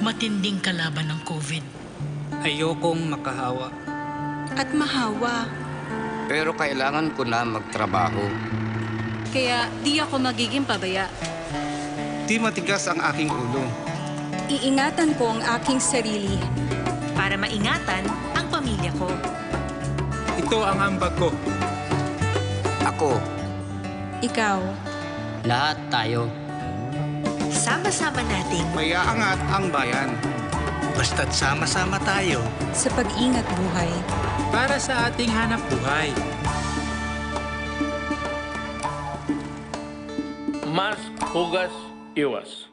Matinding kalaban ng COVID. Ayokong makahawa. At mahawa. Pero kailangan ko na magtrabaho. Kaya di ako magiging pabaya. Di matigas ang aking ulo. Iingatan ko ang aking sarili. Para maingatan ang pamilya ko. Ito ang ambag ko. Ako, Ikaw. lahat tayo. Sama-sama nating Mayaangat ang bayan. Basta't sama-sama tayo. Sa pag-ingat buhay. Para sa ating hanap buhay. Mask, hugas, iwas.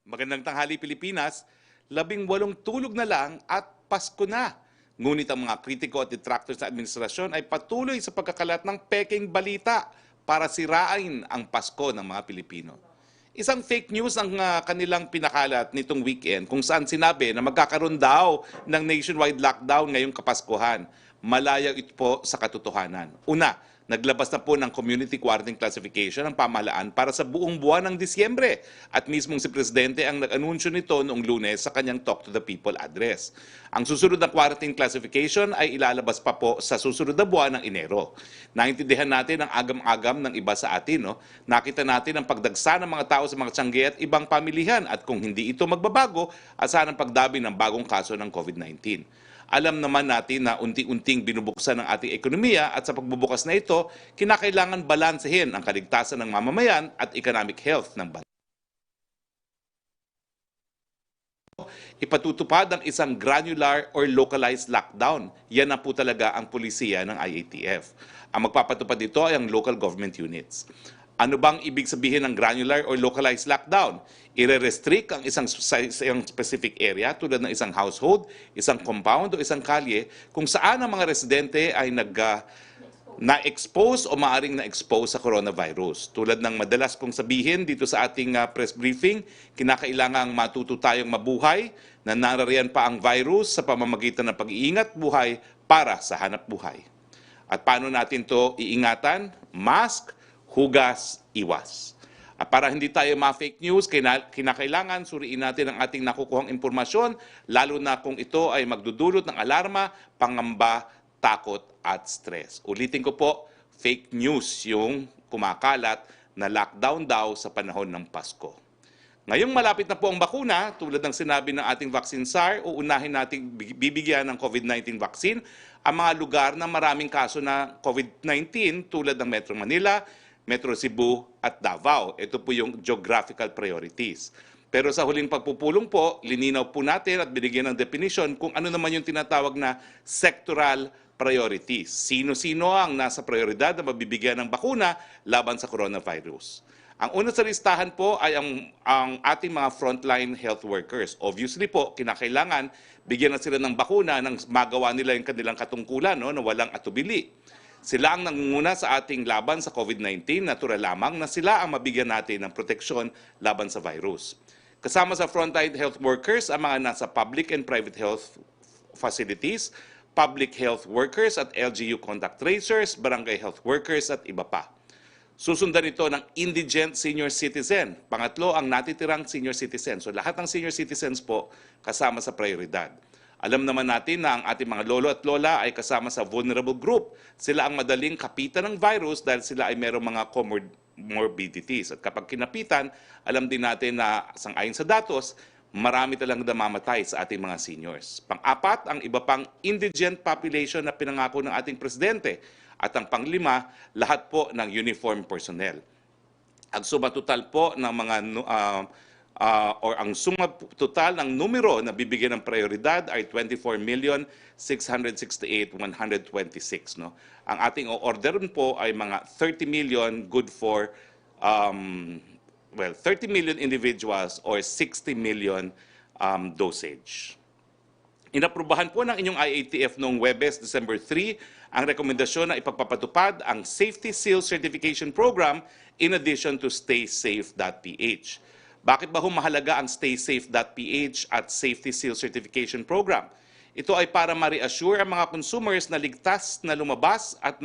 Magandang tanghali Pilipinas, 18 tulog na lang at Pasko na. Ngunit ang mga kritiko at detractors ng administrasyon ay patuloy sa pagkakalat ng peking balita para sirain ang Pasko ng mga Pilipino. Isang fake news ang kanilang pinakalat nitong weekend kung saan sinabi na magkakaroon daw ng nationwide lockdown ngayong Kapaskuhan. Malayo ito po sa katotohanan. Una, naglabas na po ng community quarantine classification ang pamahalaan para sa buong buwan ng Disyembre at mismong si Presidente ang nag-anunsyo nito noong Lunes sa kanyang Talk to the People address. Ang susunod na quarantine classification ay ilalabas pa po sa susunod na buwan ng Enero. Naintindihan natin ang agam-agam ng iba sa atin. No? Nakita natin ang pagdagsa ng mga tao sa mga tiyangge at ibang pamilihan at kung hindi ito magbabago, asahan ang pagdabi ng bagong kaso ng COVID-19. Alam naman natin na unti-unting binubuksan ng ating ekonomiya at sa pagbubukas na ito, kinakailangan balansehin ang kaligtasan ng mamamayan at economic health ng bansa. Ipatutupad ang isang granular or localized lockdown. Yan na po talaga ang pulisiya ng IATF. Ang magpapatupad dito ay ang local government units. Ano bang ibig sabihin ng granular or localized lockdown? Ire-restrict ang isang specific area tulad ng isang household, isang compound o isang kalye kung saan ang mga residente ay na-expose o maaring na-expose sa coronavirus. Tulad ng madalas kong sabihin dito sa ating press briefing, kinakailangang matuto tayong mabuhay na narariyan pa ang virus sa pamamagitan ng pag-iingat buhay para sa hanap buhay. At paano natin to iingatan? Mask, hugas, iwas. At para hindi tayo ma-fake news, kinakailangan suriin natin ang ating nakukuhang impormasyon, lalo na kung ito ay magdudulot ng alarma, pangamba, takot at stress. Ulitin ko po, fake news yung kumakalat na lockdown daw sa panahon ng Pasko. Ngayong malapit na po ang bakuna, tulad ng sinabi ng ating vaccine czar, uunahin nating bibigyan ng COVID-19 vaccine ang mga lugar na maraming kaso na COVID-19 tulad ng Metro Manila, Metro Cebu at Davao. Ito po yung geographical priorities. Pero sa huling pagpupulong po, lininaw po natin at binigyan ng definition kung ano naman yung tinatawag na sectoral priorities. Sino-sino ang nasa prioridad na mabibigyan ng bakuna laban sa coronavirus. Ang una sa listahan po ay ang ating mga frontline health workers. Obviously po, kinakailangan bigyan na sila ng bakuna nang magawa nila yung kanilang katungkulan na walang atubili. Sila ang nangunguna sa ating laban sa COVID-19, natural lamang na sila ang mabigyan natin ng proteksyon laban sa virus. Kasama sa frontline health workers ang mga nasa public and private health facilities, public health workers at LGU contact tracers, barangay health workers at iba pa. Susundan ito ng indigent senior citizen. Pangatlo, ang natitirang senior citizen. So lahat ng senior citizens po kasama sa prioridad. Alam naman natin na ang ating mga lolo at lola ay kasama sa vulnerable group. Sila ang madaling kapitan ng virus dahil sila ay mayroong mga comorbidities. At kapag kinapitan, alam din natin na sangayon sa datos, marami talagang namamatay sa ating mga seniors. Pang-apat, ang iba pang indigent population na pinangako ng ating presidente. At ang pang-lima, lahat po ng uniform personnel. Ang suma total po ng mga ang suma total ng numero na bibigyan ng prioridad ay 24,668,126. No? Ang ating order po ay mga 30 million good for 30 million individuals or 60 million dosage. Inaprubahan po ng inyong IATF noong Webes, December 3, ang rekomendasyon na ipagpapatupad ang Safety Seal Certification Program in addition to StaySafe.ph. Bakit ba mahalaga ang StaySafe.ph at Safety Seal Certification Program? Ito ay para ma-reassure ang mga consumers na ligtas na lumabas at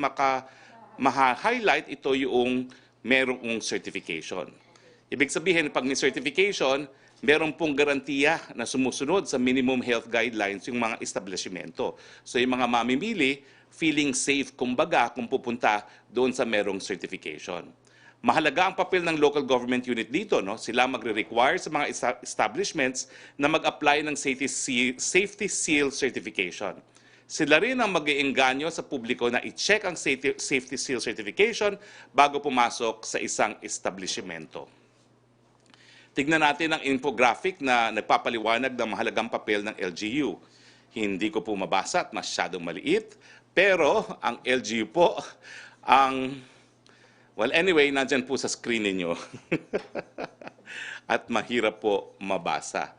ma-highlight ito yung merong certification. Ibig sabihin, pag may certification, meron pong garantiya na sumusunod sa minimum health guidelines yung mga establishmento. So yung mga mamimili, feeling safe kumbaga kung pupunta doon sa merong certification. Mahalaga ang papel ng local government unit dito. No? Sila magre-require sa mga establishments na mag-apply ng safety seal certification. Sila rin ang mag-iengganyo sa publiko na i-check ang safety seal certification bago pumasok sa isang establishmento. Tignan natin ang infographic na nagpapaliwanag ng mahalagang papel ng LGU. Hindi ko po mabasa at masyadong maliit, pero ang LGU po, well anyway, nandyan po sa screen ninyo. At mahirap po mabasa.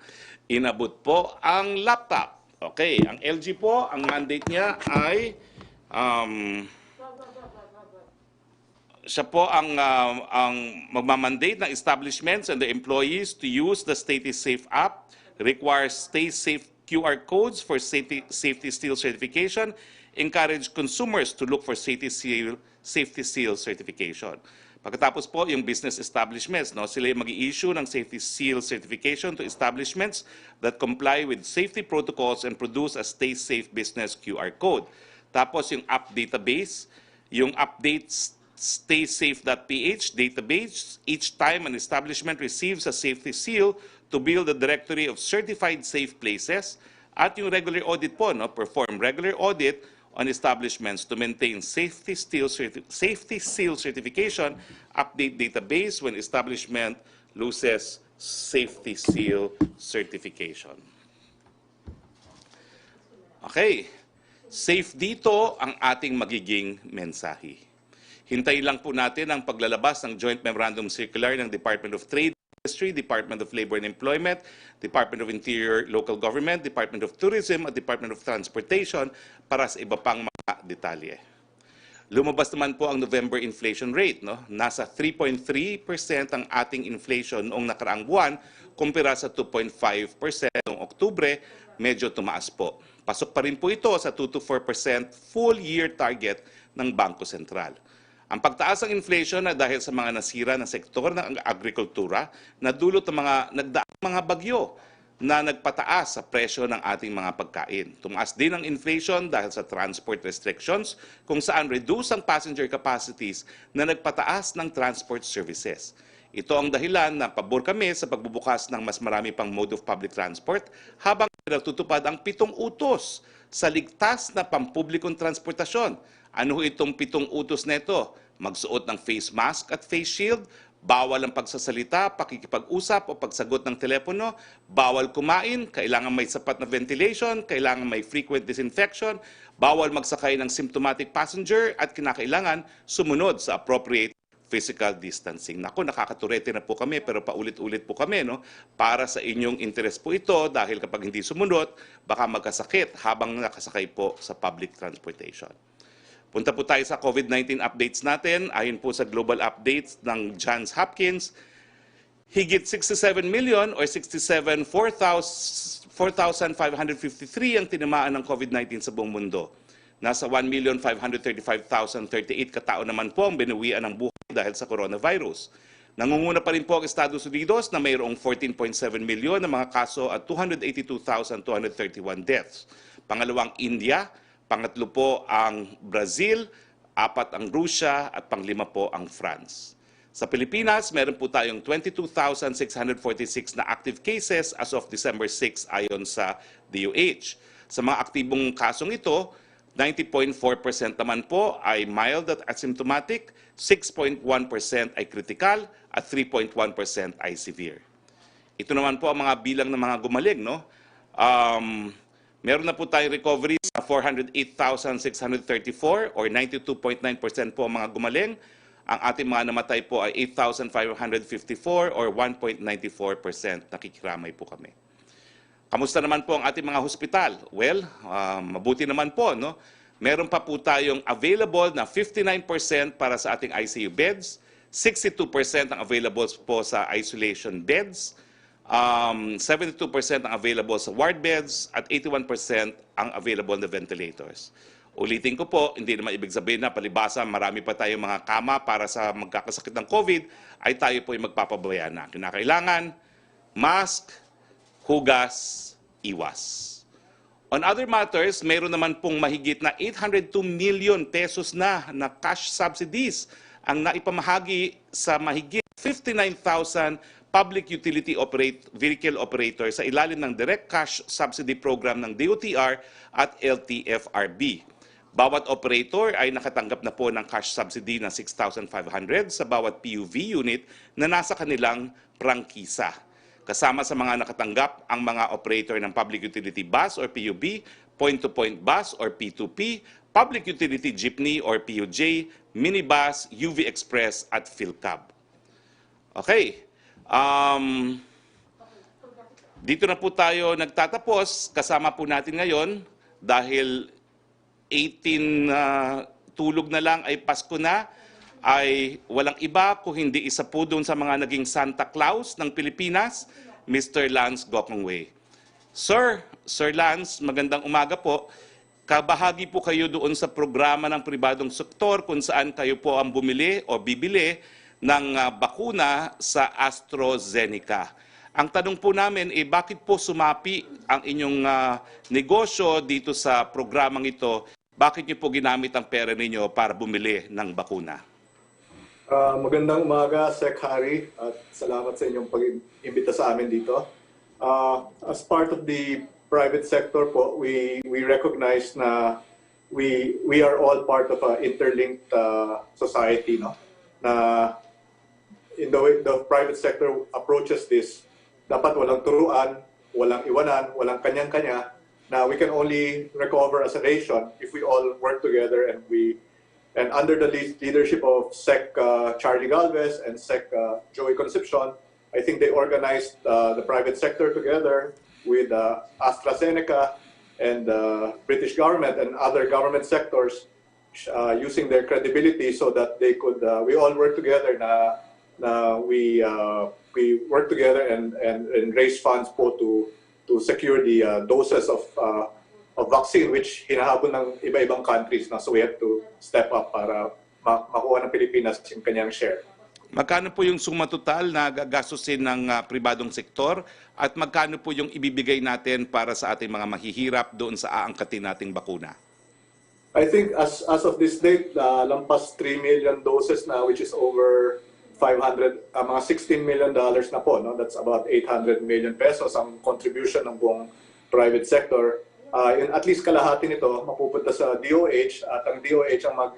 Inabot po ang laptop. Okay, ang LG po, ang mandate niya ay siya po ang magmamandate ng establishments and the employees to use the Stay Safe app, requires Stay Safe QR codes for safety seal certification, encourage consumers to look for safety seal certification. Pagkatapos po, yung business establishments, no, sila yung mag-i-issue ng safety seal certification to establishments that comply with safety protocols and produce a Stay Safe business QR code. Tapos yung app database, yung updates staysafe.ph database, each time an establishment receives a safety seal to build a directory of certified safe places, at yung regular audit po, no, perform regular audit on establishments to maintain safety seal certification, update database when establishment loses safety seal certification. Okay, safe dito ang ating magiging mensahe. Hintayin lang po natin ang paglalabas ng Joint Memorandum Circular ng Department of Trade, Industry, Department of Labor and Employment, Department of Interior, Local Government, Department of Tourism at Department of Transportation para sa iba pang mga detalye. Lumabas naman po ang November inflation rate. No? Nasa 3.3% ang ating inflation noong nakaraang buwan kumpara sa 2.5% noong Oktubre, medyo tumaas po. Pasok pa rin po ito sa 2 to 4% full year target ng Bangko Sentral. Ang pagtaas ng inflation ay dahil sa mga nasira na sektor ng agrikultura na dulot ng nagdaang mga bagyo na nagpataas sa presyo ng ating mga pagkain. Tumaas din ang inflation dahil sa transport restrictions kung saan reduce ang passenger capacities na nagpataas ng transport services. Ito ang dahilan na pabor kami sa pagbubukas ng mas marami pang mode of public transport habang natutupad ang 7 utos sa ligtas na pampublikong transportasyon. Ano itong 7 utos nito? Magsuot ng face mask at face shield, bawal ang pagsasalita, pakikipag-usap o pagsagot ng telepono, bawal kumain, kailangan may sapat na ventilation, kailangan may frequent disinfection, bawal magsakay ng symptomatic passenger at kinakailangan sumunod sa appropriate physical distancing. Naku, nakakaturete na po kami pero paulit-ulit po kami, no? Para sa inyong interes po ito dahil kapag hindi sumunod, baka magkasakit habang nakasakay po sa public transportation. Punta po tayo sa COVID-19 updates natin. Ayon po sa global updates ng Johns Hopkins, higit 67 million or 4,553 ang tinamaan ng COVID-19 sa buong mundo. Nasa 1,535,038 katao naman po ang binuwian ng buhay dahil sa coronavirus. Nangunguna pa rin po ang Estados Unidos na mayroong 14.7 milyon na mga kaso at 282,231 deaths. Pangalawang India, pangatlo po ang Brazil, 4 ang Russia at pang-5 po ang France. Sa Pilipinas, meron po tayong 22,646 na active cases as of December 6 ayon sa DOH. Sa mga aktibong kasong ito, 90.4% naman po ay mild at asymptomatic, 6.1% ay critical at 3.1% ay severe. Ito naman po ang mga bilang ng mga gumaling, no? Meron na po tayong recovery sa 408,634 or 92.9% po ang mga gumaling. Ang ating mga namatay po ay 8,554 or 1.94%. Nakikiramay po kami. Kamusta naman po ang ating mga hospital? Well, mabuti naman po, no? Meron pa po tayong available na 59% para sa ating ICU beds, 62% ang available po sa isolation beds, 72% ang available sa ward beds at 81% ang available na ventilators. Ulitin ko po, hindi naman ibig sabihin na palibasa marami pa tayong mga kama para sa magkakasakit ng COVID ay tayo po ay magpapabaya na. Kinakailangan mask, hugas, iwas. On other matters, mayroon naman pong mahigit na 802 million pesos na cash subsidies ang naipamahagi sa mahigit 59,000 public utility vehicle operators sa ilalim ng Direct Cash Subsidy Program ng DOTR at LTFRB. Bawat operator ay nakatanggap na po ng cash subsidy na 6,500 sa bawat PUV unit na nasa kanilang prangkisa. Kasama sa mga nakatanggap ang mga operator ng Public Utility Bus or PUB, Point-to-Point Bus or P2P, Public Utility Jeepney or PUJ, Minibus, UV Express at PhilCab. Okay. Dito na po tayo nagtatapos. Kasama po natin ngayon dahil 18 tulog na lang ay Pasko na, ay walang iba kung hindi isa po doon sa mga naging Santa Claus ng Pilipinas, Mr. Lance Gokongwei. Sir Lance, magandang umaga po. Kabahagi po kayo doon sa programa ng pribadong sektor kung saan kayo po ang bumili o bibili ng bakuna sa AstraZeneca. Ang tanong po namin bakit po sumapi ang inyong negosyo dito sa programang ito? Bakit niyo po ginamit ang pera ninyo para bumili ng bakuna? Magandang umaga, Sec. Harry, at salamat sa inyong pag-imbita sa amin dito. As part of the private sector po, we recognize na we are all part of an interlinked society, no? Na in the way the private sector approaches this, dapat walang turuan, walang iwanan, walang kanyang-kanya, na we can only recover as a nation if we all work together and under the leadership of Sec. Charlie Galvez and Sec. Joey Concepcion, I think they organized the private sector together with AstraZeneca and the British government and other government sectors using their credibility so that they could, we all work together we work together and raise funds po to secure the doses of vaccine which hinahabol ng iba-ibang countries na, so we have to step up para makuha ng Pilipinas yung kanyang share. Magkano po yung suma total na gagastusin ng pribadong sektor at magkano po yung ibibigay natin para sa ating mga mahihirap doon sa aangkatin nating bakuna? I think as of this date, lampas 3 million doses na, which is over 500, mga $16 million na po, no? That's about 800 million pesos ang contribution ng buong private sector. At least kalahati nito mapupunta sa DOH at ang DOH ang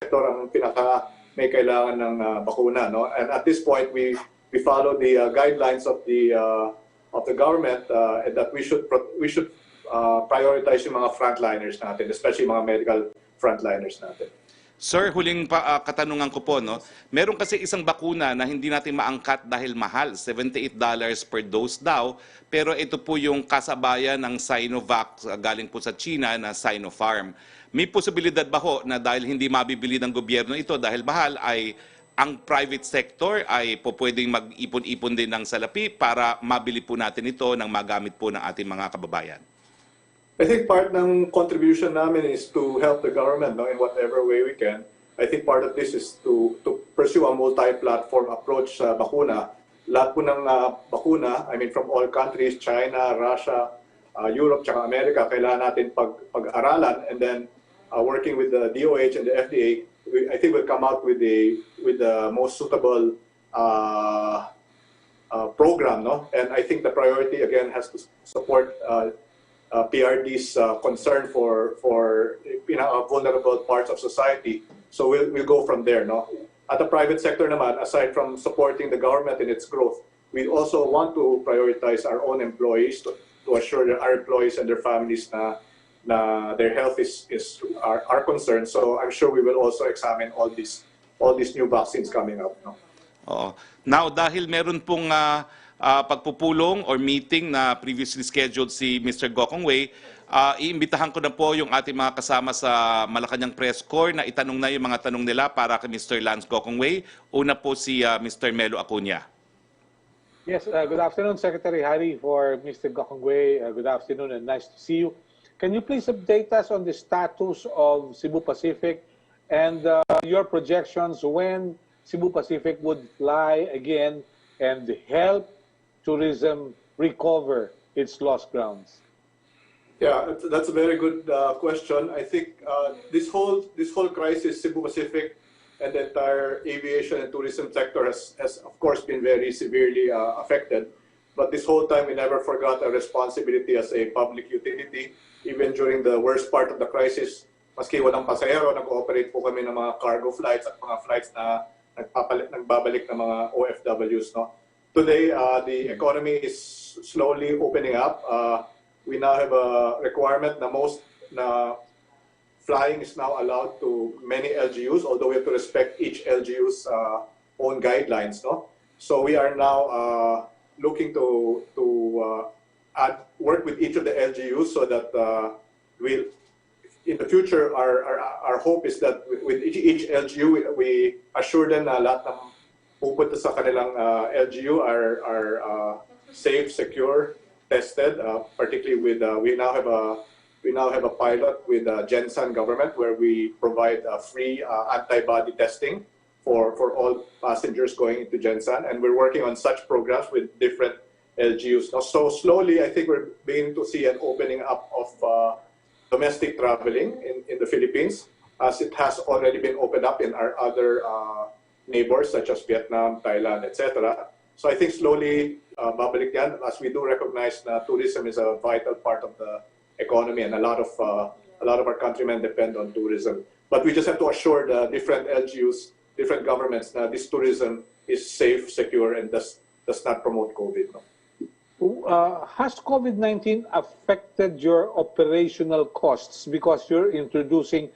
sektor ang pinaka may kailangan ng bakuna, no? And at this point we follow the guidelines of the government that we should prioritize yung mga frontliners natin, especially mga medical frontliners natin. Sir, huling katanungan ko po, no? Meron kasi isang bakuna na hindi natin maangkat dahil mahal, $78 per dose daw, pero ito po yung kasabayan ng Sinovac galing po sa China na Sinopharm. May posibilidad ba ho na dahil hindi mabibili ng gobyerno ito dahil mahal, ay ang private sector ay po pwedeng mag-ipon-ipon din ng salapi para mabili po natin ito nang magamit po ng ating mga kababayan? I think part ng contribution namin is to help the government, no, in whatever way we can. I think part of this is to pursue a multi-platform approach sa bakuna. Lahat po ng bakuna, I mean from all countries, China, Russia, Europe, tsaka America, kailangan natin pag-aralan, and then working with the DOH and the FDA, I think we'll come out with the most suitable program, no? And I think the priority again has to support PRD's concern for vulnerable parts of society. So we'll go from there, no? At the private sector naman, aside from supporting the government in its growth, we also want to prioritize our own employees to assure that our employees and their families na their health is our concern. So I'm sure we will also examine all these new vaccines coming up, no? Oo. Now, dahil meron pong pagpupulong or meeting na previously scheduled si Mr. Gokongwei, iimbitahan ko na po yung ating mga kasama sa Malacanang Press Corps na itanong na yung mga tanong nila para kay Mr. Lance Gokongwei. Una po si Mr. Melo Acuña. Yes, good afternoon, Secretary Harry, for Mr. Gokongwei. Good afternoon and nice to see you. Can you please update us on the status of Cebu Pacific and your projections when Cebu Pacific would fly again and help tourism recover its lost grounds? Yeah, that's a very good question. I think this whole crisis, Cebu Pacific and the entire aviation and tourism sector has of course been very severely affected. But this whole time we never forgot our responsibility as a public utility. Even during the worst part of the crisis, maski walang pasahero, nag-ooperate po kami ng mga cargo flights at mga flights na nagbabalik ng mga OFWs. No? Today, the economy is slowly opening up. We now have a requirement na flying is now allowed to many LGUs, although we have to respect each LGU's own guidelines. No? So we are now looking to work with each of the LGUs so that in the future, our hope is that with each LGU, we assure them na lahat ng pupunta sa kanilang LGU are safe, secure, tested. Particularly with we now have a pilot with Gensan government where we provide free antibody testing for all passengers going into Gensan, and we're working on such programs with different LGUs. So slowly, I think we're beginning to see an opening up of domestic traveling in the Philippines, as it has already been opened up in our other neighbors such as Vietnam, Thailand, etc. So I think slowly babalik yan, as we do recognize that tourism is a vital part of the economy, and a lot of our countrymen depend on tourism. But we just have to assure the different LGUs, different governments that this tourism is safe, secure, and does not promote COVID. No? Has COVID-19 affected your operational costs because you're introducing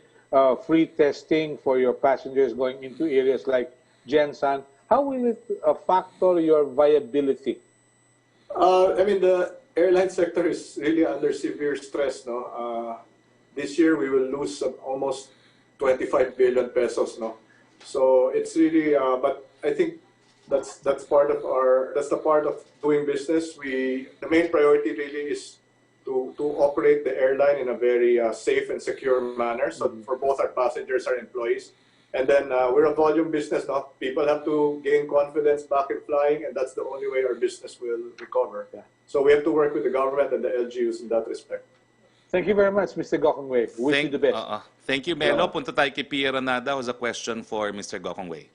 free testing for your passengers going into areas like Gensan? How will it factor your viability? I mean, the airline sector is really under severe stress. No, this year we will lose almost 25 billion pesos. No, so it's really. But I think that's the part of doing business. The main priority really is to operate the airline in a very safe and secure manner. So for both our passengers, our employees. And then we're a volume business. No? People have to gain confidence back in flying, and that's the only way our business will recover. Yeah. So we have to work with the government and the LGUs in that respect. Thank you very much, Mr. Gokongwei. Wish you the best. Thank you, Melo. Punta tayo kay Pia Ranada who has a question for Mr. Gokongwei.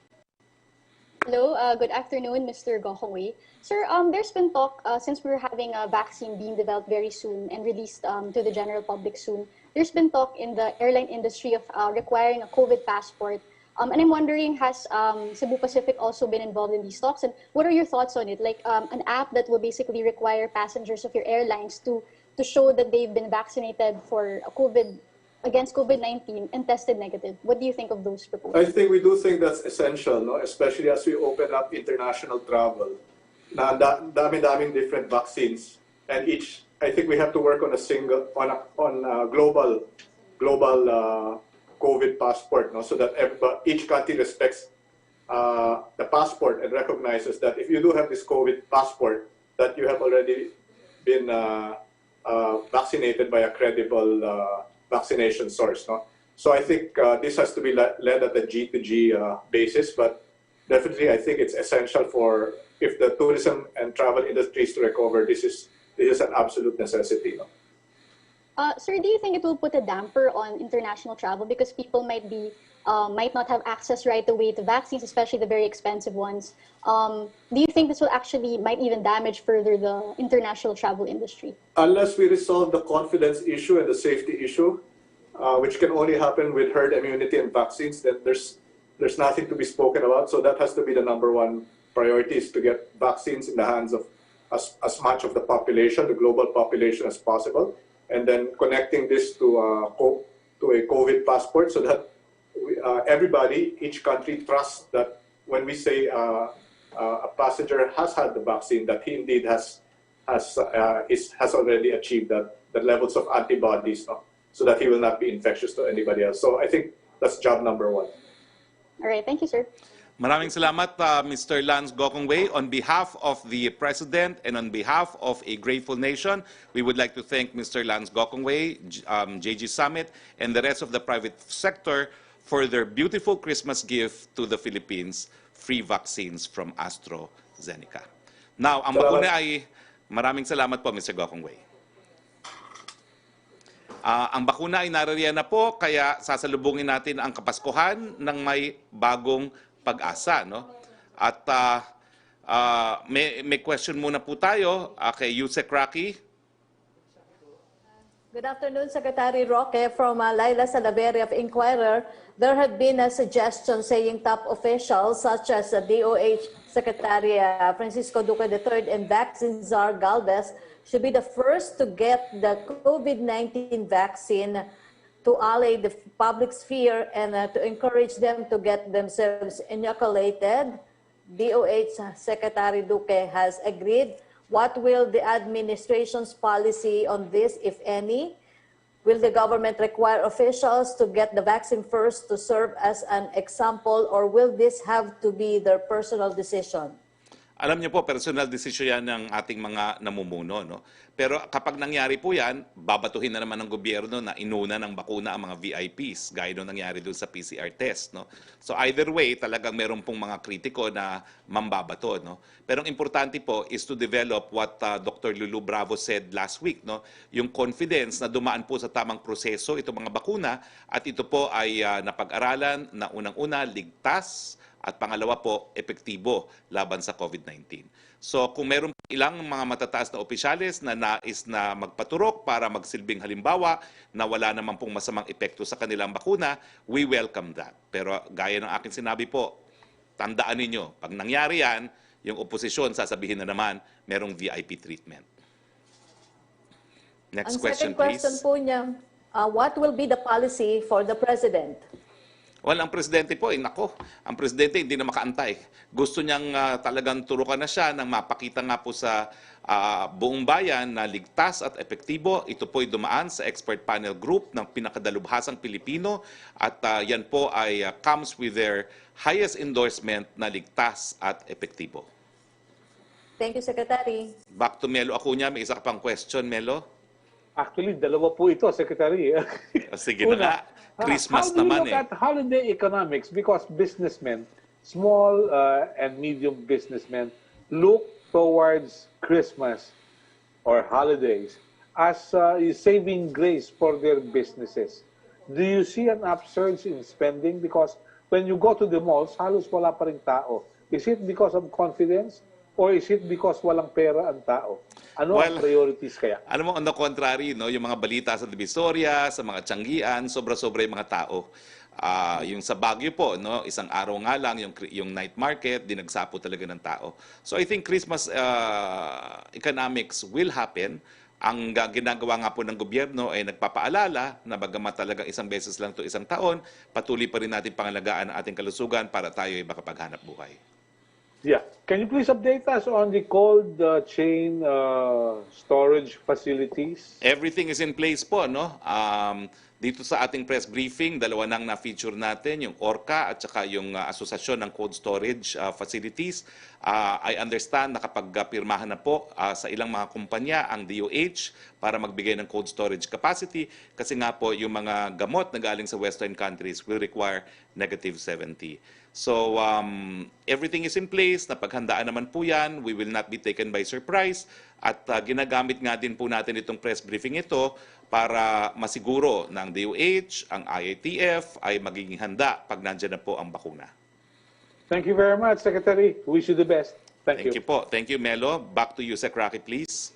Hello, good afternoon, Mr. Gokongwei. Sir, there's been talk, since we're having a vaccine being developed very soon and released to the general public soon, there's been talk in the airline industry of requiring a COVID passport. And I'm wondering, has Cebu Pacific also been involved in these talks? And what are your thoughts on it? Like an app that will basically require passengers of your airlines to show that they've been vaccinated for against COVID-19 and tested negative. What do you think of those proposals? I think we do think that's essential, no? Especially as we open up international travel. Na dami-daming different vaccines, and I think we have to work on a global COVID passport, no? So that each country respects the passport and recognizes that if you do have this COVID passport, that you have already been vaccinated by a credible vaccination source. No? So I think this has to be led at the G2G basis, but definitely I think it's essential for if the tourism and travel industries to recover. This is an absolute necessity. No? Sir, do you think it will put a damper on international travel because people might not have access right away to vaccines, especially the very expensive ones? Do you think this will might even damage further the international travel industry? Unless we resolve the confidence issue and the safety issue, which can only happen with herd immunity and vaccines, then there's nothing to be spoken about. So that has to be the number one priority, is to get vaccines in the hands of as much of the population, the global population, as possible, and then connecting this to a COVID passport so that everybody, each country, trusts that when we say a passenger has had the vaccine, that he indeed has already achieved the levels of antibodies, no? So that he will not be infectious to anybody else. So I think that's job number one. All right, thank you, sir. Maraming salamat, Mr. Lance Gokongwei. On behalf of the President and on behalf of a grateful nation, we would like to thank Mr. Lance Gokongwei, JG Summit, and the rest of the private sector for their beautiful Christmas gift to the Philippines. free vaccines from AstraZeneca. Now, ang bakuna ay, maraming salamat po, Mr. Gokongwei. Ang bakuna ay naririyan na po, kaya sasalubungin natin ang Kapaskuhan ng may bagong pag-asa. No? At may question muna po tayo kay Yusek Roque. Good afternoon, Secretary Roque. From Laila Salaberry of Inquirer, there have been a suggestion saying top officials such as DOH Secretary Francisco Duque III and Vaccine Czar Galvez should be the first to get the COVID-19 vaccine to allay the public sphere and to encourage them to get themselves inoculated. DOH Secretary Duque has agreed. What will the administration's policy on this, if any? Will the government require officials to get the vaccine first to serve as an example, or will this have to be their personal decision? Alam niyo po, personal decision yan ng ating mga namumuno. No? Pero kapag nangyari po yan, babatuhin na naman ng gobyerno na inuna ng bakuna ang mga VIPs, gaya nung nangyari doon sa PCR test. No? So either way, talagang meron pong mga kritiko na mambabato. No? Pero ang importante po is to develop what Dr. Lulu Bravo said last week. No? Yung confidence na dumaan po sa tamang proseso itong mga bakuna at ito po ay napag-aralan na unang-una ligtas, at pangalawa po, epektibo laban sa COVID-19. So kung meron ilang mga matataas na opisyales na nais na magpaturok para magsilbing halimbawa na wala naman pong masamang epekto sa kanilang bakuna, we welcome that. Pero gaya ng aking sinabi po, tandaan ninyo, pag nangyari yan, yung oposisyon sasabihin na naman merong VIP treatment. Next question, please. Ang second question po niya, what will be the policy for the President? Well, ang presidente po, nako, ang presidente hindi na makaantay. Gusto niyang talagang turukan na siya nang mapakita nga po sa buong bayan na ligtas at epektibo. Ito po ay dumaan sa expert panel group ng pinakadalubhasang Pilipino at yan po ay comes with their highest endorsement na ligtas at epektibo. Thank you, Secretary. Back to Melo Acuña. May isa ka pang question, Melo? Actually, dalawa po ito, Secretary. Sige na nga. Christmas naman eh. How do you look at holiday economics? Because businessmen, small and medium businessmen, look towards Christmas or holidays as a saving grace for their businesses. Do you see an upsurge in spending? Because when you go to the malls, halos wala pa ring tao. Is it because of confidence? Or is it because walang pera ang tao? Ano ang priorities kaya? Alam mo, on the contrary, no, yung mga balita sa Divisoria, sa mga Tianggian, sobra-sobra yung mga tao. Yung sa Baguio po, no, isang araw nga lang, yung night market, dinagsapo talaga ng tao. So I think Christmas economics will happen. Ang ginagawa nga po ng gobyerno ay nagpapaalala na bagamat talagang isang beses lang to isang taon, patuloy pa rin natin pangalagaan ang ating kalusugan para tayo ay makapaghanap buhay. Yeah. Can you please update us on the cold chain storage facilities? Everything is in place po, no? Dito sa ating press briefing, dalawa nang na-feature natin, yung ORCA at saka yung Asosasyon ng Cold Storage Facilities. I understand nakapagpirmahan na po sa ilang mga kumpanya ang DOH para magbigay ng cold storage capacity kasi nga po yung mga gamot na galing sa Western countries will require -70. So everything is in place, napaghandaan naman po yan, we will not be taken by surprise at ginagamit nga din po natin itong press briefing ito para masiguro ng DOH, ang IATF ay magiging handa pag nandyan na po ang bakuna. Thank you very much, Secretary. Wish you the best. Thank you. Thank you po. Thank you, Melo. Back to you, Sec. Roque, please.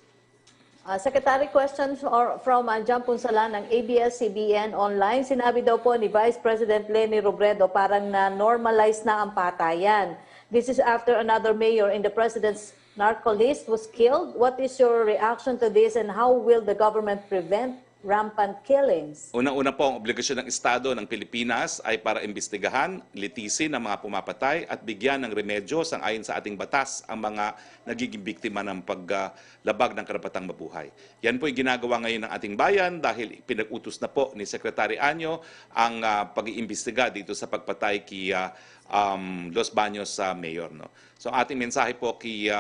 Secretary, question from John Punsalan ng ABS-CBN Online. Sinabi daw po ni Vice President Leni Robredo parang na-normalize na ang patayan. This is after another mayor in the President's narco list was killed. What is your reaction to this and how will the government prevent rampant killings? Unang-una po, ang obligasyon ng Estado ng Pilipinas ay para imbestigahan, litisin ang mga pumapatay at bigyan ng remedyo sang-ayon sa ating batas ang mga nagiging biktima ng paglabag ng karapatang mabuhay. Yan po ay ginagawa ngayon ng ating bayan dahil pinag-utos na po ni Secretary Anyo ang pag-iimbestiga dito sa pagpatay kay Los Baños sa mayor. No? So ating mensahe po kay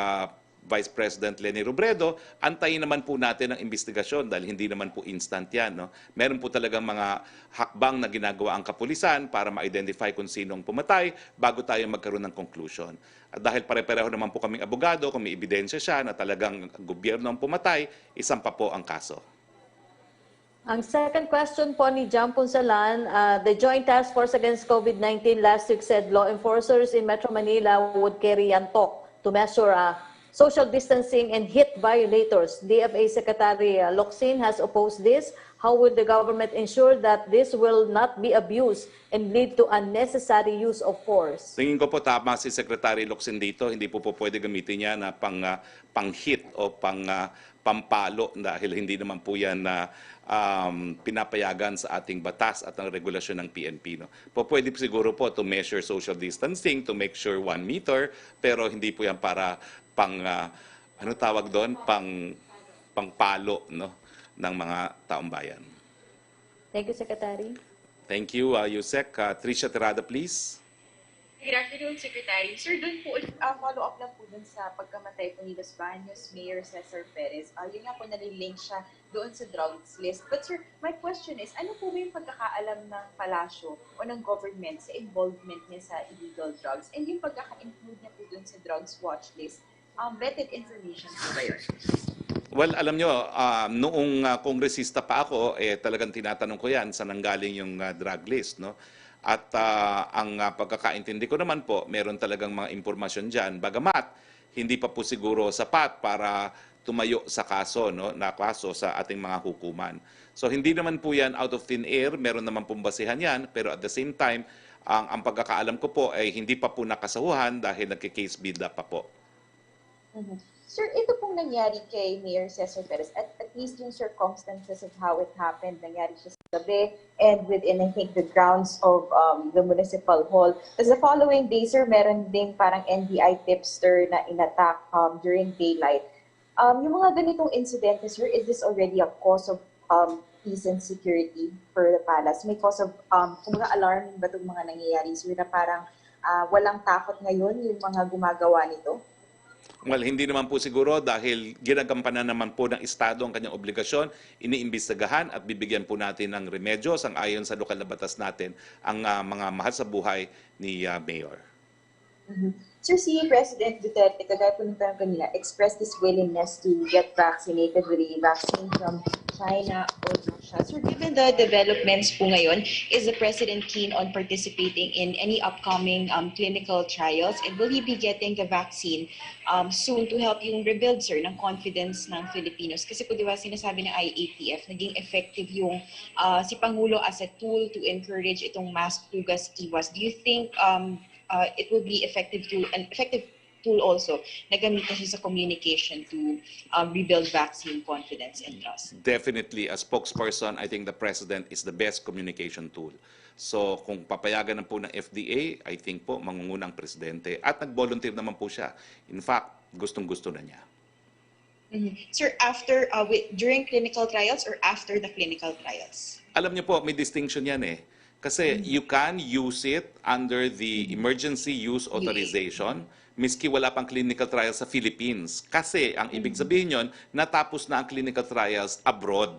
Vice President Leni Robredo, antayin naman po natin ang investigasyon dahil hindi naman po instant yan. No? Meron po talagang mga hakbang na ginagawa ang kapulisan para ma-identify kung sinong pumatay bago tayo magkaroon ng conclusion. At dahil pare-pareho naman po kaming abogado, kung may ebidensya siya na talagang gobyerno ang pumatay, isampa po ang kaso. Ang second question po ni Jam Punsalan, the Joint Task Force Against COVID-19 last week said law enforcers in Metro Manila would carry yantok to measure social distancing and hit violators. DFA Secretary Locsin has opposed this. How will the government ensure that this will not be abused and lead to unnecessary use of force? Tingin ko po tama si Secretary Locsin dito. Hindi po pwede gamitin niya na pang-hit o pampalo dahil hindi naman po yan na pinapayagan sa ating batas at ang regulasyon ng PNP. No? Pwede siguro po to measure social distancing, to make sure 1 meter, pero hindi po yan para ano tawag doon? Pangpalo, no? Ng mga taong bayan. Thank you, Secretary. Thank you, Yusek. Tricia Terada, please. Good afternoon, Secretary. Sir, doon po, follow-up lang po dun sa pagkamatay po ni Ulat Bayan, Mayor Cesar Perez. Yun nga po nalilink siya doon sa drugs list. But sir, my question is, ano po ba yung pagkakaalam ng palasyo o ng government sa involvement niya sa illegal drugs? And yung pagkaka-include niya po dun sa drugs watch list, vetted information po ba yun? Well, alam nyo, noong kongresista pa ako, talagang tinatanong ko yan sa nanggaling yung drug list. No? At ang pagkakaintindi ko naman po, meron talagang mga impormasyon dyan. Bagamat, hindi pa po siguro sapat para tumayo sa kaso, no? Na kaso sa ating mga hukuman. So hindi naman po yan out of thin air, meron naman pong basihan yan. Pero at the same time, ang pagkakaalam ko po ay hindi pa po nakasahuhan dahil nagki-case build up pa po. Sir, ito pong nangyari kay Mayor Cesar Perez, at least yung circumstances of how it happened, nangyari siya sa gabi and within, I think, the grounds of the municipal hall. As the following day, sir, meron ding parang NBI tipster na inattack during daylight. Yung mga ganitong incidents, sir, is this already a cause of peace and security for the palace? May cause of, kumbaga alarming ba itong mga nangyayari, sir, na parang walang takot ngayon yung mga gumagawa nito? Well, hindi naman po siguro dahil ginagampanan naman po ng Estado ang kanyang obligasyon, iniimbestigahan at bibigyan po natin ng remedyo sang-ayon sa lokal na batas natin ang mga mahal sa buhay ni Mayor. Sir, si President Duterte, kagaya po ng tanong kanina, expressed his willingness to get vaccinated with a vaccine from China or Russia. So given the developments po ngayon, is the President keen on participating in any upcoming clinical trials? And will he be getting the vaccine soon to help yung rebuild, sir, ng confidence ng Filipinos? Kasi po, di ba, sinasabi ng IATF, naging effective yung si Pangulo as a tool to encourage itong mask hugas iwas. Do you think it will be an effective tool also na gamitin siya sa communication to rebuild vaccine confidence and trust? Definitely, as spokesperson, I think the President is the best communication tool. So kung papayagan na po ng FDA, I think po mangunguna ang Presidente at nag-volunteer naman po siya. In fact, gustong-gusto na niya. Sir, after, during clinical trials or after the clinical trials? Alam niyo po, may distinction yan eh. Kasi you can use it under the emergency use authorization miski wala pang clinical trials sa Philippines. Kasi ang ibig sabihin yon, natapos na ang clinical trials abroad.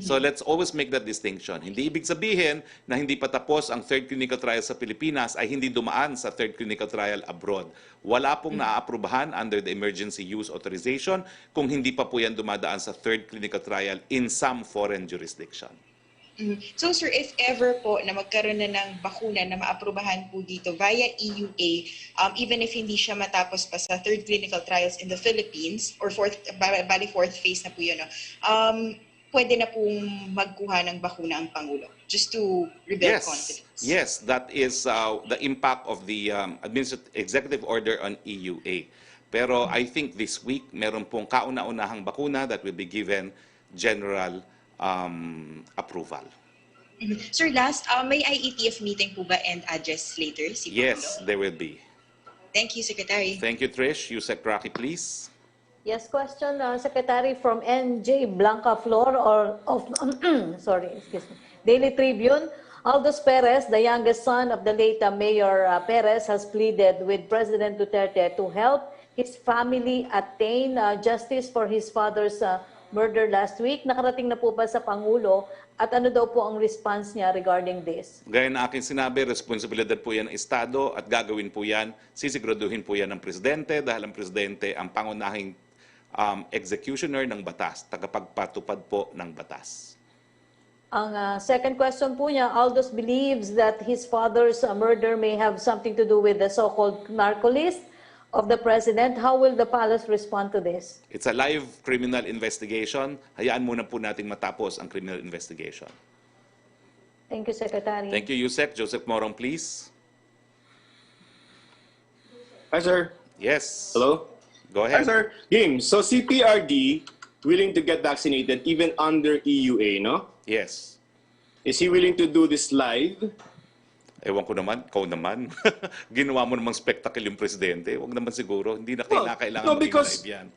So let's always make that distinction. Hindi ibig sabihin na hindi pa tapos ang third clinical trial sa Pilipinas ay hindi dumaan sa third clinical trial abroad. Wala pong naaaprubahan under the emergency use authorization kung hindi pa po yan dumadaan sa third clinical trial in some foreign jurisdiction. So sir, if ever po na magkaroon na ng bakuna na maaprubahan po dito via EUA, even if hindi siya matapos pa sa third clinical trials in the Philippines, or fourth phase na po yun, pwede na pong magkuha ng bakuna ang Pangulo just to rebuild confidence? Yes, that is the impact of the executive order on EUA. Pero I think this week, meron pong kauna-unahang bakuna that will be given general approval. Sir, last, may IETF meeting po ba and address later? Si Yes, there will be. Thank you, Secretary. Thank you, Trish. Yusek Roque, please. Yes, question, Secretary, from NJ Blanca Flor of Daily Tribune. Aldous Perez, the youngest son of the late Mayor Perez, has pleaded with President Duterte to help his family attain justice for his father's murder last week? Nakarating na po ba sa Pangulo? At ano daw po ang response niya regarding this? Gaya na aking sinabi, responsibilidad po yan ng Estado at gagawin po yan, sisiguraduhin po yan ng Presidente dahil ang Presidente ang pangunahing executioner ng batas, tagapagpatupad po ng batas. Ang second question po niya, Aldous believes that his father's murder may have something to do with the so-called narco list of the President. How will the palace respond to this? It's a live criminal investigation. Hayaan muna po nating matapos ang criminal investigation. Thank you, Secretary. Thank you, Yusek. Joseph Morong, please. Hi, sir. Yes. Hello? Go Hi, ahead. sir. Game. So CPRD willing to get vaccinated even under EUA, no? Yes. Is he willing to do this live? Ewan ko naman, ikaw naman. Ginawa mo namang spectacle yung Presidente. Huwag naman siguro. Hindi na kailangan no, because, maging live yan.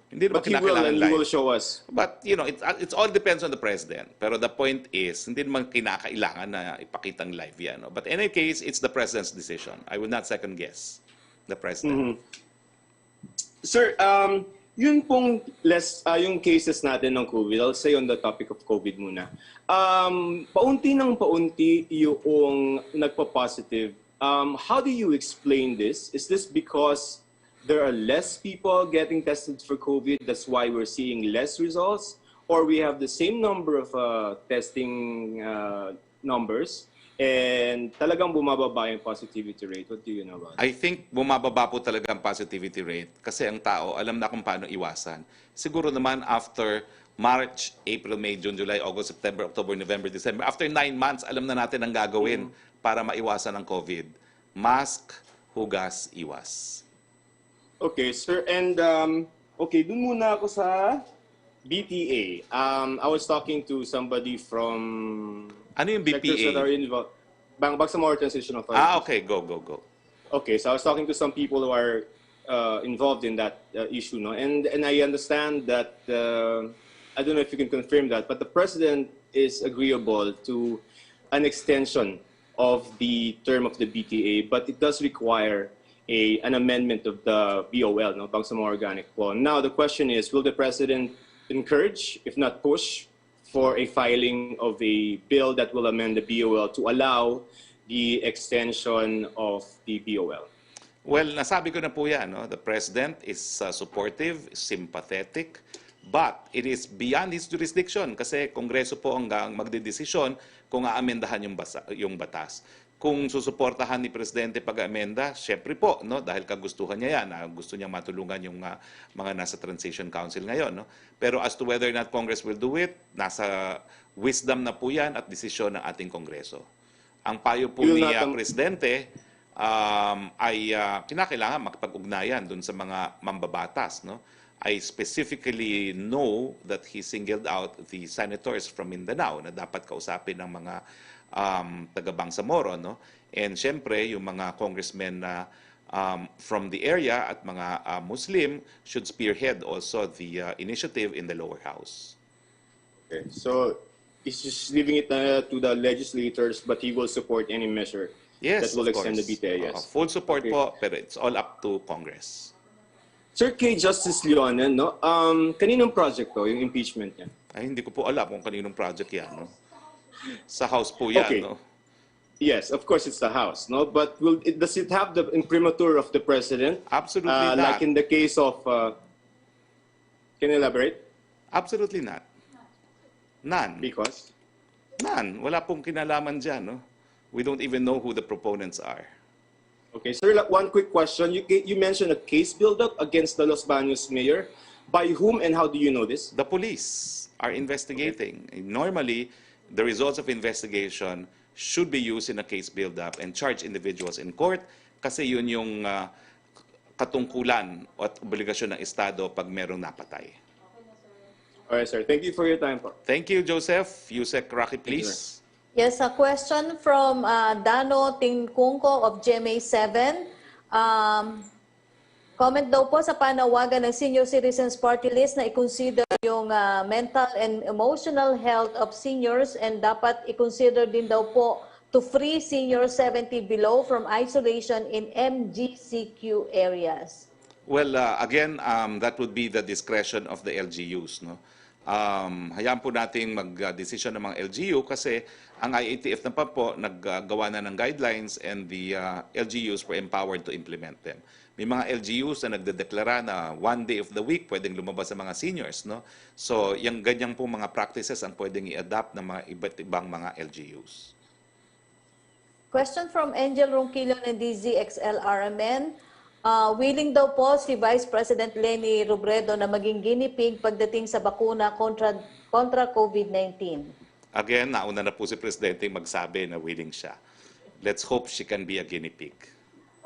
Hindi naman kailangan live. He will show us. But, you know, it all depends on the President. Pero the point is, hindi naman kinakailangan na ipakitang live yan. No? But in any case, it's the President's decision. I would not second guess the President. Sir, yun pong yung cases natin ng COVID, I'll say on the topic of COVID muna. Paunti ng paunti yung nagpa-positive. How do you explain this? Is this because there are less people getting tested for COVID, that's why we're seeing less results? Or we have the same number of testing numbers, and talagang bumababa yung positivity rate? What do you know about it? I think bumababa po talaga ang positivity rate kasi ang tao alam na kung paano iwasan. Siguro naman after March, April, May, June, July, August, September, October, November, December, after 9 months, alam na natin ang gagawin para maiwasan ang COVID. Mask, hugas, iwas. Okay, sir. And okay, dun muna ako sa BTA. I was talking to somebody from ano yung BPA? sectors that are involved. Bangsamoro Transition Authority. Okay. Go. Okay, so I was talking to some people who are involved in that issue, no? And I understand that, I don't know if you can confirm that, but the President is agreeable to an extension of the term of the BTA, but it does require an amendment of the BOL, no? Bangsamoro Organic Law. Now, the question is, will the President encourage, if not push, for a filing of a bill that will amend the BOL to allow the extension of the BOL? Well, nasabi ko na po yan. No? The President is supportive, sympathetic, but it is beyond his jurisdiction kasi Kongreso po ang magdedesisyon kung aamendahan yung batas. Kung susuportahan ni Presidente pag-amenda, syempre po, no? Dahil kagustuhan niya yan, gusto niya matulungan yung mga nasa Transition Council ngayon. No? Pero as to whether or not Congress will do it, nasa wisdom na po yan at desisyon ng ating Kongreso. Ang payo po ni Presidente ay kinakailangan makipag-ugnayan dun sa mga mambabatas. No? I specifically know that he singled out the senators from Mindanao na dapat kausapin ng mga taga-Bangsamoro, no? And syempre, yung mga congressmen na from the area at mga Muslim should spearhead also the initiative in the lower house. Okay, so he's just leaving it to the legislators, but he will support any measure that will extend the BTA. Yes. Full support po, pero it's all up to Congress. Sir, kay Justice Leonen, no? Kaninong project to, yung impeachment niya? Ay, hindi ko po alam kung kaninong project yan, no? Sa House po yan, okay. No? Yes, of course it's the House, no? But does it have the imprimatur of the President? Absolutely not. Like in the case of, can you elaborate? Absolutely not. None. Because? None. Wala pong kinalaman dyan, no? We don't even know who the proponents are. Okay, sir, one quick question. You mentioned a case build-up against the Los Baños mayor. By whom and how do you know this? The police are investigating. Okay. Normally, the results of investigation should be used in a case build-up and charge individuals in court kasi yun yung katungkulan at obligasyon ng Estado pag merong napatay. All right, sir. Thank you for your time. Thank you, Joseph. Yusek Roque, please. Yes, a question from Dano Tingkungko of GMA7. Comment daw po sa panawagan ng Senior Citizens Party List na i-consider yung mental and emotional health of seniors and dapat i-consider din daw po to free senior 70 below from isolation in MGCQ areas? Well, again, that would be the discretion of the LGUs. No? Hayaan po nating mag-desisyon ng mga LGU kasi ang IATF na pa po naggawa na ng guidelines and the LGUs were empowered to implement them. May mga LGUs na nagdedeklara na one day of the week pwedeng lumabas sa mga seniors. No? So, yung ganyang po mga practices ang pwedeng i-adapt ng mga iba't ibang mga LGUs. Question from Angel Ronquillo ng DZXL-RMN. Willing daw po si Vice President Leni Robredo na maging guinea pig pagdating sa bakuna kontra COVID-19. Again, nauna na po si Presidente magsabi na willing siya. Let's hope she can be a guinea pig.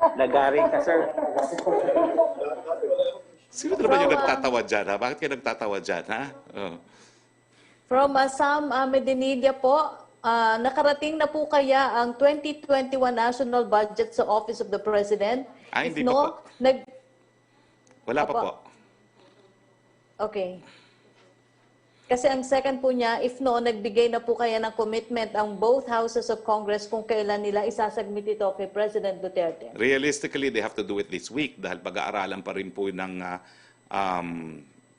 Nagaring ka, sir. Sino naman yung nagtatawa dyan, ha? Bakit kayo nagtatawa dyan, ha? Oh. From Sam Medinilla po, nakarating na po kaya ang 2021 national budget sa Office of the President? Hindi pa po. Wala pa po. Okay. Kasi ang second po niya, if no, nagbigay na po kaya ng commitment ang both houses of Congress kung kailan nila isasubmit ito kay President Duterte. Realistically, they have to do it this week dahil pag-aaralan pa rin po ng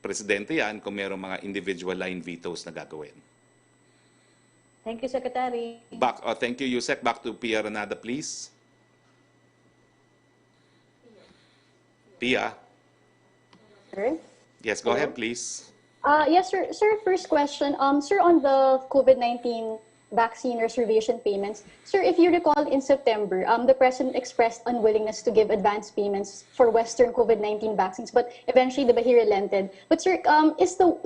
Presidente yan kung mayroong mga individual line vetoes na gagawin. Thank you, Secretary. Thank you, Yusek. Back to Pia Renada, please. Pia? Sir? Yes, go ahead, please. Yes, sir. Sir, first question. Sir, on the COVID-19 vaccine reservation payments, sir, if you recall in September, the President expressed unwillingness to give advance payments for Western COVID-19 vaccines, but eventually he relented. But sir,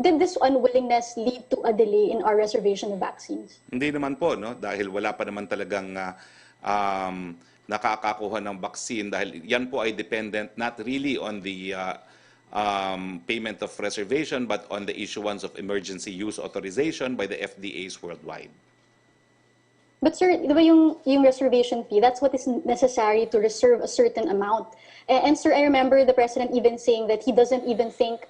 did this unwillingness lead to a delay in our reservation of vaccines? Hindi naman po, no? Dahil wala pa naman talagang nakakakuha ng vaccine dahil yan po ay dependent not really on the payment of reservation but on the issuance of emergency use authorization by the FDAs worldwide. But sir, di ba yung reservation fee, that's what is necessary to reserve a certain amount. And sir, I remember the President even saying that he doesn't even think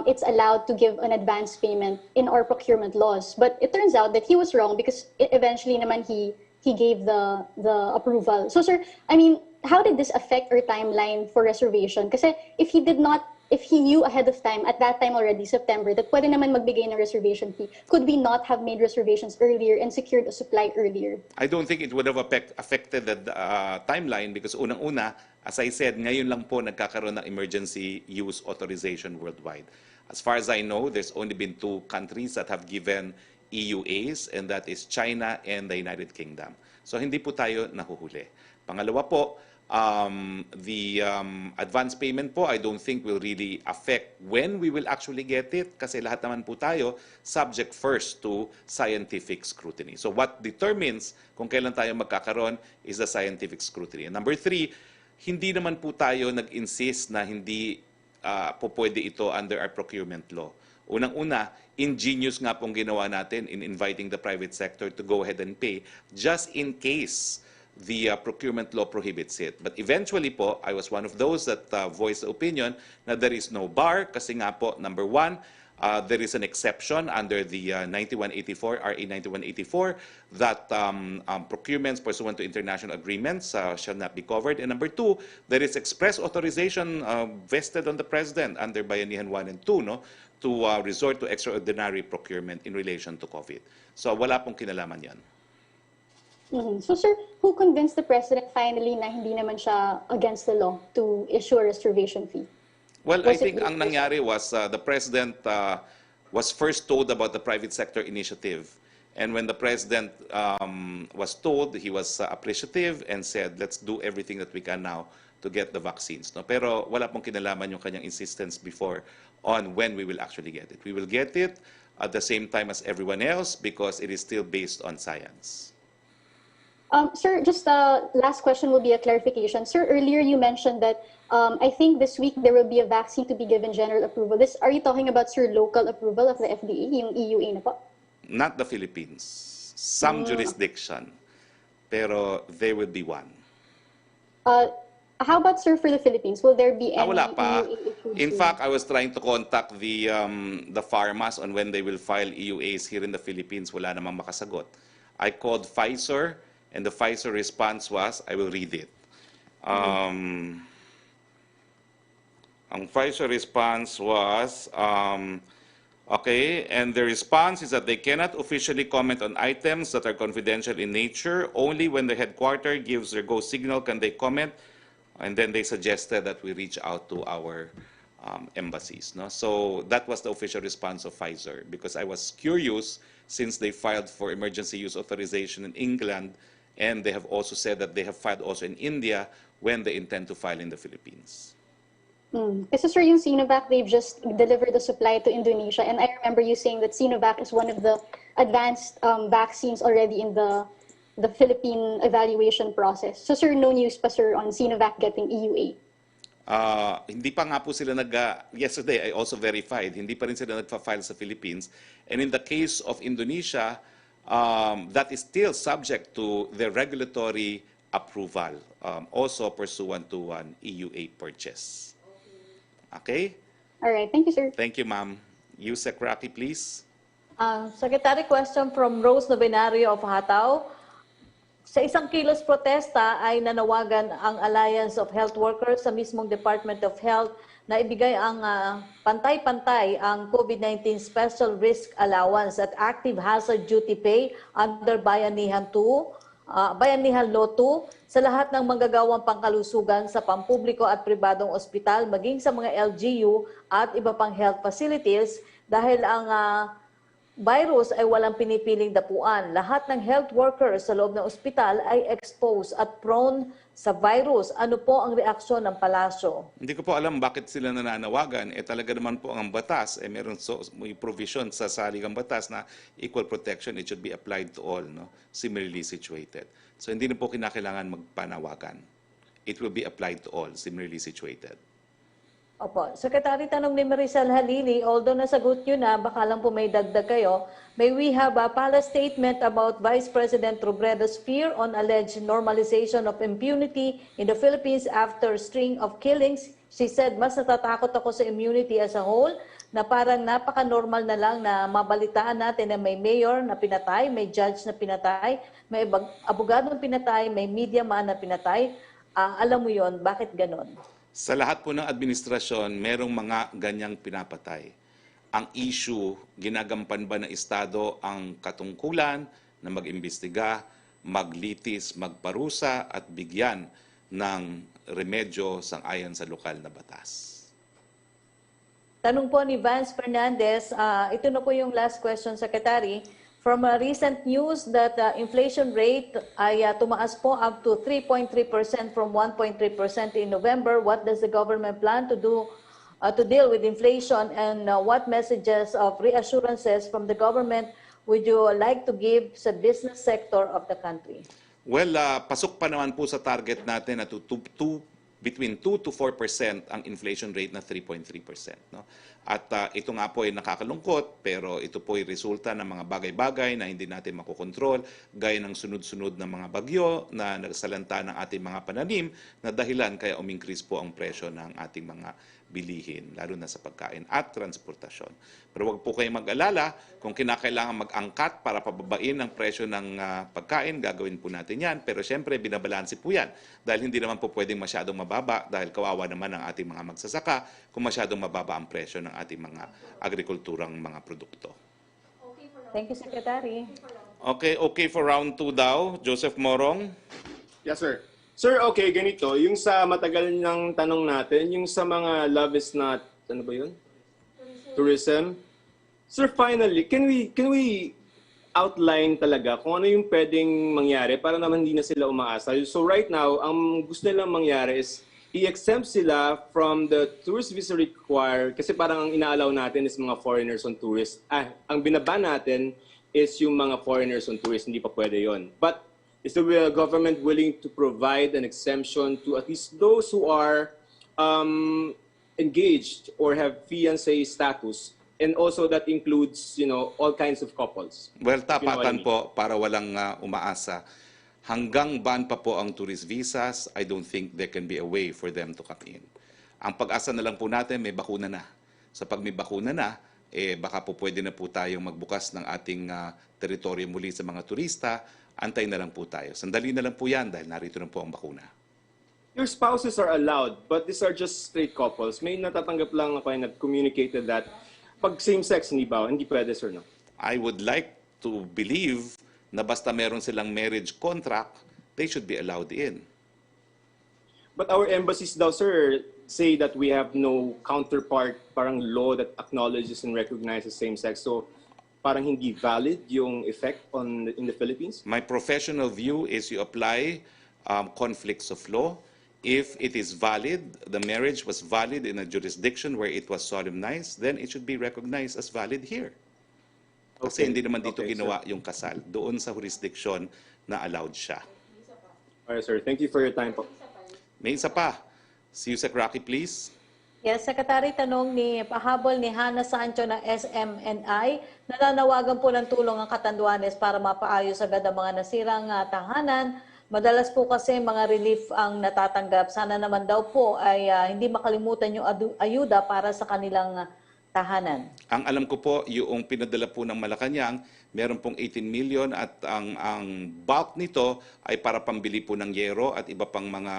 it's allowed to give an advance payment in our procurement laws. But it turns out that he was wrong because eventually naman he gave the approval. So sir, I mean, how did this affect our timeline for reservation? Kasi if he knew ahead of time, at that time already, September, that pwede naman magbigay ng reservation fee, could we not have made reservations earlier and secured a supply earlier? I don't think it would have affected the timeline because unang-una, as I said, ngayon lang po nagkakaroon ng emergency use authorization worldwide. As far as I know, there's only been 2 countries that have given EUAs, and that is China and the United Kingdom. So hindi po tayo nahuhuli. Pangalawa po, the advance payment po, I don't think will really affect when we will actually get it kasi lahat naman po tayo subject first to scientific scrutiny. So what determines kung kailan tayo magkakaroon is the scientific scrutiny. And number 3, hindi naman po tayo nag-insist na hindi po pwede ito under our procurement law. Unang-una, ingenious nga pong ginawa natin in inviting the private sector to go ahead and pay just in case the procurement law prohibits it. But eventually po, I was one of those that voiced the opinion na there is no bar kasi nga po, number 1, there is an exception under the 9184, RA 9184, that procurements pursuant to international agreements shall not be covered. And number 2, there is express authorization vested on the President under Bayanihan 1 and 2, no, to resort to extraordinary procurement in relation to COVID. So wala pong kinalaman yan. So sir, who convinced the President finally na hindi naman siya against the law to issue a reservation fee? Well, I think ang nangyari was the President was first told about the private sector initiative. And when the President was told, he was appreciative and said, let's do everything that we can now to get the vaccines. No? Pero wala pong kinalaman yung kanyang insistence before on when we will actually get it. We will get it at the same time as everyone else because it is still based on science. Sir, just last question will be a clarification. Sir, earlier you mentioned that I think this week there will be a vaccine to be given general approval. Are you talking about, sir, local approval of the FDA, yung EUA na po? Not the Philippines. Some jurisdiction. Pero there will be one. How about, sir, for the Philippines? Will there be any wala pa. EUA? In fact, I was trying to contact the pharmas on when they will file EUAs here in the Philippines. Wala namang makasagot. I called Pfizer And the Pfizer response was, I will read it. Ang Pfizer response was, okay, and the response is that they cannot officially comment on items that are confidential in nature. Only when the headquarters gives their go signal can they comment. And then they suggested that we reach out to our embassies. No? So that was the official response of Pfizer, because I was curious since they filed for emergency use authorization in England, and they have also said that they have filed also in India when they intend to file in the Philippines. Kasi sir, yung Sinovac, they've just delivered the supply to Indonesia, and I remember you saying that Sinovac is one of the advanced vaccines already in the Philippine evaluation process. So sir, no news pa sir on Sinovac getting EUA? Hindi pa nga po sila yesterday I also verified, hindi pa rin sila nagpa-file sa Philippines. And in the case of Indonesia, that is still subject to the regulatory approval, also pursuant to an EUA purchase. Okay? All right, thank you, sir. Thank you, ma'am. Yusek Roque, please. Secretary, question from Rose Novenario of Hataw. Sa isang kilos protesta ay nanawagan ang Alliance of Health Workers sa mismong Department of Health na ibigay ang pantay-pantay ang COVID-19 Special Risk Allowance at Active Hazard Duty Pay under Bayanihan Law 2 sa lahat ng manggagawang pangkalusugan sa pampubliko at pribadong ospital, maging sa mga LGU at iba pang health facilities, dahil ang virus ay walang pinipiling dapuan. Lahat ng health workers sa loob ng ospital ay exposed at prone sa virus. Ano po ang reaksyon ng palasyo? Hindi ko po alam bakit sila nananawagan. Talaga naman po ang batas, meron may provision sa saligang batas na equal protection, it should be applied to all, no? Similarly situated. So hindi na po kinakailangan magpanawagan. It will be applied to all, similarly situated. Opo. Secretary, tanong ni Maricel Halili, although nasagot nyo na, baka lang po may dagdag kayo, may we have a palace statement about Vice President Robredo's fear on alleged normalization of impunity in the Philippines after string of killings. She said, mas natatakot ako sa immunity as a whole, na parang napaka-normal na lang na mabalitaan natin na may mayor na pinatay, may judge na pinatay, may abogadong pinatay, may media man na pinatay. Alam mo yon, bakit ganon? Sa lahat po ng administrasyon, merong mga ganyang pinapatay. Ang issue, ginagampan ba ng Estado ang katungkulan na mag-imbestiga, maglitis, magparusa at bigyan ng remedyo sang-ayon sa lokal na batas? Tanong po ni Vance Fernandez, ito na po yung last question, Secretary. From recent news that inflation rate ay tumaas po up to 3.3% from 1.3% in November. What does the government plan to do to deal with inflation, and what messages of reassurances from the government would you like to give sa business sector of the country? Well, pasok pa naman po sa target natin na between 2 to 4% ang inflation rate na 3.3%. No? At ito nga po ay nakakalungkot, pero ito po ay resulta ng mga bagay-bagay na hindi natin makokontrol, gaya ng sunod-sunod na mga bagyo na nagsalanta ng ating mga pananim na dahilan kaya umingkris po ang presyo ng ating mga bilihin, lalo na sa pagkain at transportasyon. Pero huwag po kayong mag-alala, kung kinakailangan mag-angkat para pababain ang presyo ng pagkain, gagawin po natin yan. Pero siyempre, binabalansi po yan. Dahil hindi naman po pwedeng masyadong mababa, dahil kawawa naman ang ating mga magsasaka kung masyadong mababa ang presyo ng ating mga agrikulturang mga produkto. Thank you, Secretary. Okay for round 2 daw. Joseph Morong. Yes, sir. Sir, okay, ganito. Yung sa matagal ng tanong natin, yung sa mga love is not, ano ba yun? Tourism. Sir, finally, can we outline talaga kung ano yung pwedeng mangyari para naman hindi na sila umaasa? So right now, ang gusto nilang mangyari is i-exempt sila from the tourist visa required, kasi parang ang inaalaw natin is mga foreigners on tourists. Ang binaban natin is yung mga foreigners on tourists, hindi pa pwede yon. But is the government willing to provide an exemption to at least those who are engaged or have fiancé status, and also that includes, all kinds of couples? Well, tapatan po para walang umaasa. Hanggang ban pa po ang tourist visas, I don't think there can be a way for them to come in. Ang pag-asa na lang po natin, may bakuna na. Sa pag may bakuna na, baka po pwede na po tayong magbukas ng ating teritoryo muli sa mga turista antay na lang po tayo. Sandali na lang po yan dahil narito na po ang bakuna. Your spouses are allowed, but these are just straight couples. May natatanggap lang ako na communicated that pag same-sex, hindi pwede, sir, no? I would like to believe na basta meron silang marriage contract, they should be allowed in. But our embassies daw, sir, say that we have no counterpart, parang law that acknowledges and recognizes same-sex. So parang hindi valid yung effect in the Philippines? My professional view is you apply conflicts of law. If it is valid, the marriage was valid in a jurisdiction where it was solemnized, then it should be recognized as valid here. Kasi hindi naman dito ginawa yung kasal. Doon sa jurisdiction na allowed siya. Alright, sir. Thank you for your time po. May isa pa. Si Yusek Roque, please. Yes, Secretary, pahabol ni Handa Sancho ng SMNI, nananawagan po ng tulong ang Catanduanes para mapaayos agad ang mga nasirang tahanan. Madalas po kasi mga relief ang natatanggap. Sana naman daw po ay hindi makalimutan yung ayuda para sa kanilang tahanan. Ang alam ko po, yung pinadala po ng Malacanang, meron pong 18 million at ang bulk nito ay para pambili po ng yero at iba pang mga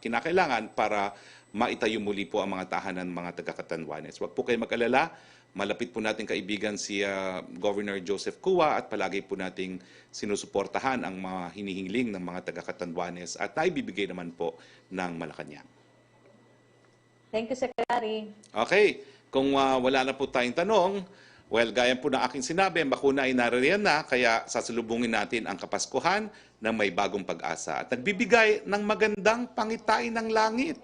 kinakailangan para maitayo muli po ang mga tahanan ng mga taga-Catanduanes. Huwag po kayo mag-alala. Malapit po nating kaibigan si Governor Joseph Cua at palagi po nating sinusuportahan ang mga hinihingling ng mga taga-Catanduanes at naibibigay naman po ng Malacanang. Thank you, Secretary. Okay, kung wala na po tayong tanong, well, gaya po ng aking sinabi, ang bakuna ay naririyan na, kaya sasalubungin natin ang Kapaskuhan na may bagong pag-asa at nagbibigay ng magandang pangitain ng langit.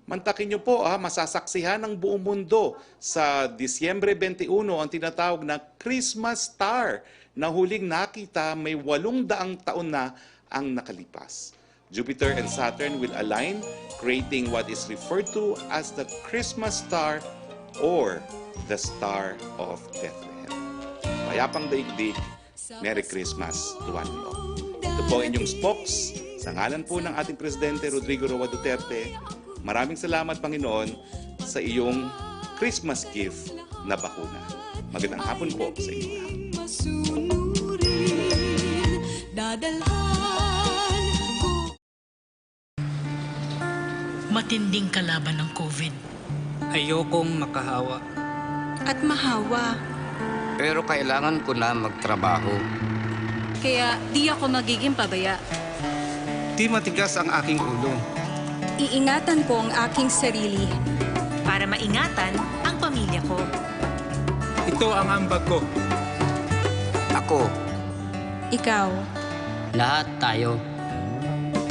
Mantakin niyo po, masasaksihan ng buong mundo sa Disyembre 21 ang tinatawag na Christmas Star na huling nakita may 800 taon na ang nakalipas. Jupiter and Saturn will align, creating what is referred to as the Christmas Star or the Star of Bethlehem. Mayapang daigdig, Merry Christmas to one and all. Ito po inyong spokes, sa ngalan po ng ating Presidente Rodrigo Roa Duterte. Maraming salamat, Panginoon, sa iyong Christmas gift na bakuna. Magandang hapon po sa inyo. Matinding kalaban ng COVID. Ayokong makahawa. At mahawa. Pero kailangan ko na magtrabaho. Kaya di ako magiging pabaya. Di matigas ang aking ulo. Iingatan ko ang aking sarili. Para maingatan ang pamilya ko. Ito ang ambag ko. Ako. Ikaw. Lahat tayo.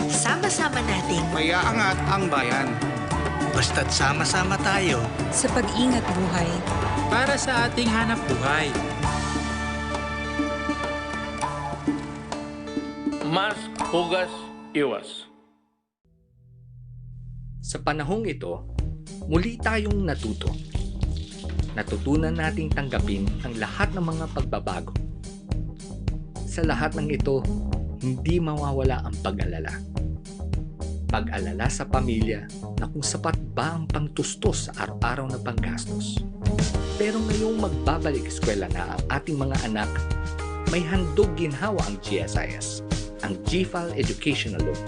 Sama-sama nating Mayaangat ang bayan. Basta't sama-sama tayo. Sa pag-ingat buhay. Para sa ating hanap buhay. Mask, hugas, iwas. Sa panahong ito, muli tayong natuto. Natutunan nating tanggapin ang lahat ng mga pagbabago. Sa lahat ng ito, hindi mawawala ang pag-alala. Pag-alala sa pamilya na kung sapat ba ang pangtustos sa araw-araw na panggastos. Pero ngayong magbabalik eskwela na ang ating mga anak, may handog ginhawa ang GSIS, ang GFAL Educational Loan.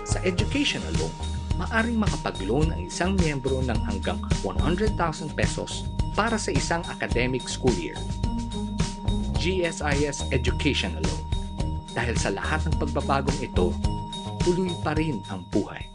Sa Educational Loan, maaring makapag-loan ang isang miyembro ng hanggang 100,000 pesos para sa isang academic school year. GSIS Educational Loan. Dahil sa lahat ng pagbabagong ito, tuloy pa rin ang buhay.